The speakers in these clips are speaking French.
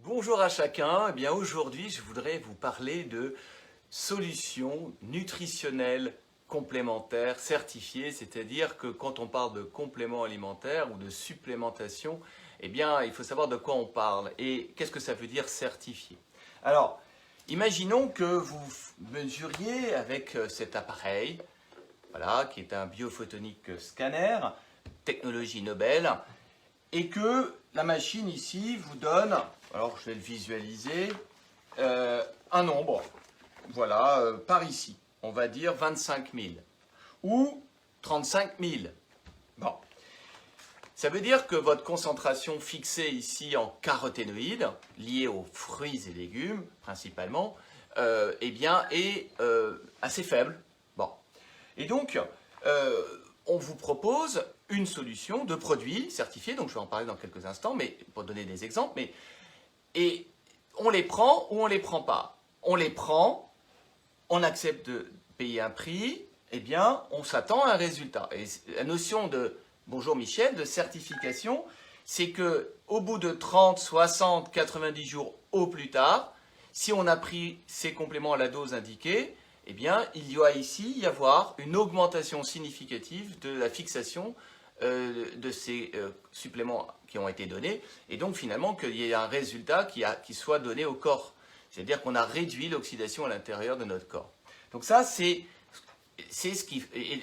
Bonjour à chacun. Eh bien aujourd'hui, je voudrais vous parler de solutions nutritionnelles complémentaires certifiées, c'est-à-dire que quand on parle de compléments alimentaires ou de supplémentation, eh bien il faut savoir de quoi on parle et qu'est-ce que ça veut dire certifié. Alors, imaginons que vous mesuriez avec cet appareil, voilà, qui est un biophotonique scanner, technologie Nobel, et que la machine ici vous donne, alors je vais le visualiser, un nombre, voilà, par ici, on va dire 25 000 ou 35 000. Bon, ça veut dire que votre concentration fixée ici en caroténoïdes, liée aux fruits et légumes principalement, eh bien, est assez faible. Bon, et donc, on vous propose une solution de produits certifiés, donc je vais en parler dans quelques instants, mais pour donner des exemples, et on les prend ou on ne les prend pas. On les prend, on accepte de payer un prix, eh bien, on s'attend à un résultat. Et la notion de, bonjour Michel, de certification, c'est que au bout de 30, 60, 90 jours au plus tard, si on a pris ces compléments à la dose indiquée, eh bien, il doit ici y avoir une augmentation significative de la fixation de ces suppléments qui ont été donnés, et donc finalement qu'il y ait un résultat qui soit donné au corps. C'est-à-dire qu'on a réduit l'oxydation à l'intérieur de notre corps. Donc ça, c'est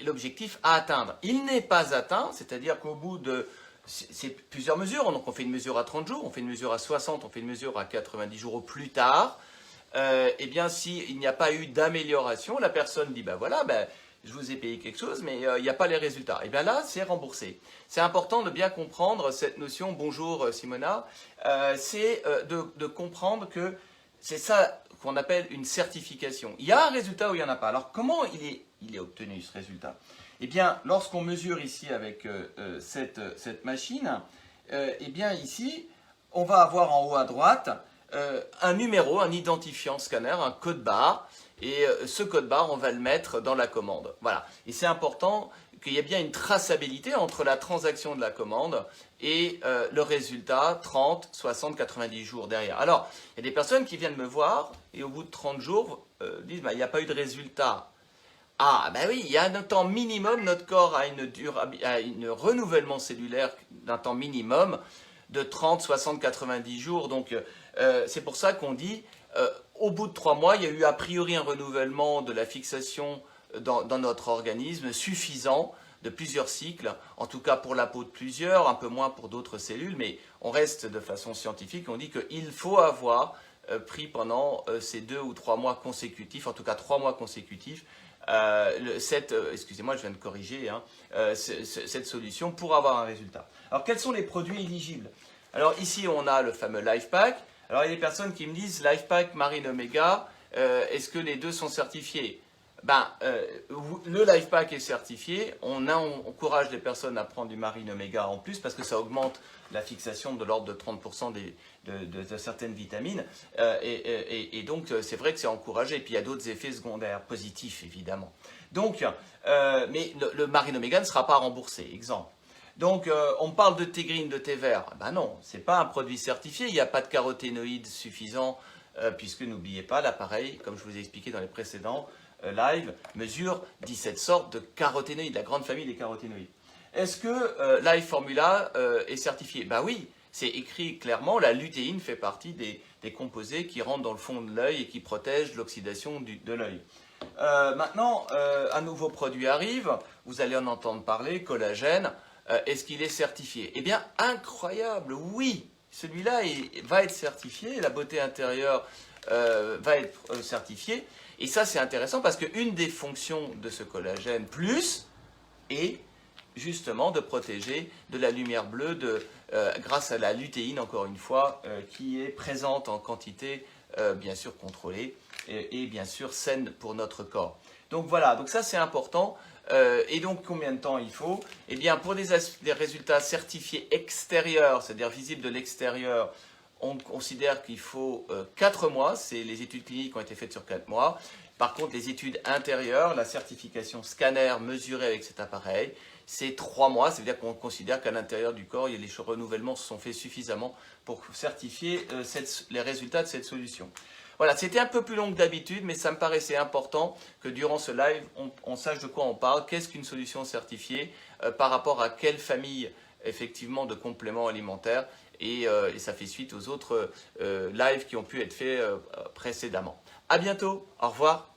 l'objectif à atteindre. Il n'est pas atteint, c'est-à-dire qu'au bout de... C'est plusieurs mesures, donc on fait une mesure à 30 jours, on fait une mesure à 60, on fait une mesure à 90 jours au plus tard. Eh bien, s'il n'y a pas eu d'amélioration, la personne dit, ben voilà, je vous ai payé quelque chose, mais il n'y a pas les résultats. Et bien là, c'est remboursé. C'est important de bien comprendre cette notion, bonjour Simona, c'est de comprendre que c'est ça qu'on appelle une certification. Il y a un résultat ou il n'y en a pas. Alors, comment il est obtenu ce résultat? Eh bien, lorsqu'on mesure ici avec cette machine, eh bien ici, on va avoir en haut à droite un numéro, un identifiant scanner, un code barre, et ce code barre, on va le mettre dans la commande. Voilà. Et c'est important qu'il y ait bien une traçabilité entre la transaction de la commande et le résultat 30, 60, 90 jours derrière. Alors, il y a des personnes qui viennent me voir et au bout de 30 jours disent il n'y a pas eu de résultat. Ah, ben oui, il y a un temps minimum, notre corps a une renouvellement cellulaire d'un temps minimum de 30, 60, 90 jours. Donc, c'est pour ça qu'on dit, au bout de 3 mois, il y a eu a priori un renouvellement de la fixation dans notre organisme suffisant de plusieurs cycles, en tout cas pour la peau de plusieurs, un peu moins pour d'autres cellules, mais on reste de façon scientifique, on dit qu'il faut avoir pris pendant ces 2 ou 3 mois consécutifs, en tout cas 3 mois consécutifs, excusez-moi, je viens de corriger, cette solution pour avoir un résultat. Alors, quels sont les produits éligibles? Alors, ici, on a le fameux LifePack. Alors, il y a des personnes qui me disent LifePack, Marine Omega, est-ce que les deux sont certifiés? Le LifePack est certifié. On encourage les personnes à prendre du Marine Omega en plus parce que ça augmente la fixation de l'ordre de 30% de certaines vitamines. Et donc, c'est vrai que c'est encouragé. Et puis, il y a d'autres effets secondaires positifs, évidemment. Donc, mais le Marine Omega ne sera pas remboursé. Exemple. Donc, on parle de thé green, de thé vert. Ben non, ce n'est pas un produit certifié. Il n'y a pas de caroténoïdes suffisants, puisque n'oubliez pas, l'appareil, comme je vous ai expliqué dans les précédents live, mesure 17 sortes de caroténoïdes, la grande famille des caroténoïdes. Est-ce que Live Formula est certifié? Ben oui, c'est écrit clairement, la lutéine fait partie des composés qui rentrent dans le fond de l'œil et qui protègent l'oxydation de l'œil. Maintenant, un nouveau produit arrive, vous allez en entendre parler, collagène. Est-ce qu'il est certifié? Eh bien, incroyable, oui, celui-là va être certifié, la beauté intérieure va être certifiée. Et ça, c'est intéressant parce qu'une des fonctions de ce collagène plus est justement de protéger de la lumière bleue grâce à la lutéine, encore une fois, qui est présente en quantité bien sûr contrôlée et bien sûr saine pour notre corps. Donc voilà, donc ça c'est important. Et donc combien de temps il faut? Eh bien pour des résultats certifiés extérieurs, c'est-à-dire visibles de l'extérieur, on considère qu'il faut 4 mois, les études cliniques ont été faites sur 4 mois. Par contre, les études intérieures, la certification scanner mesurée avec cet appareil, c'est 3 mois. Ça veut dire qu'on considère qu'à l'intérieur du corps, les renouvellements se sont faits suffisamment pour certifier les résultats de cette solution. Voilà, c'était un peu plus long que d'habitude, mais ça me paraissait important que durant ce live, on sache de quoi on parle, qu'est-ce qu'une solution certifiée, par rapport à quelle famille effectivement de compléments alimentaires, et ça fait suite aux autres lives qui ont pu être faits précédemment. À bientôt, au revoir.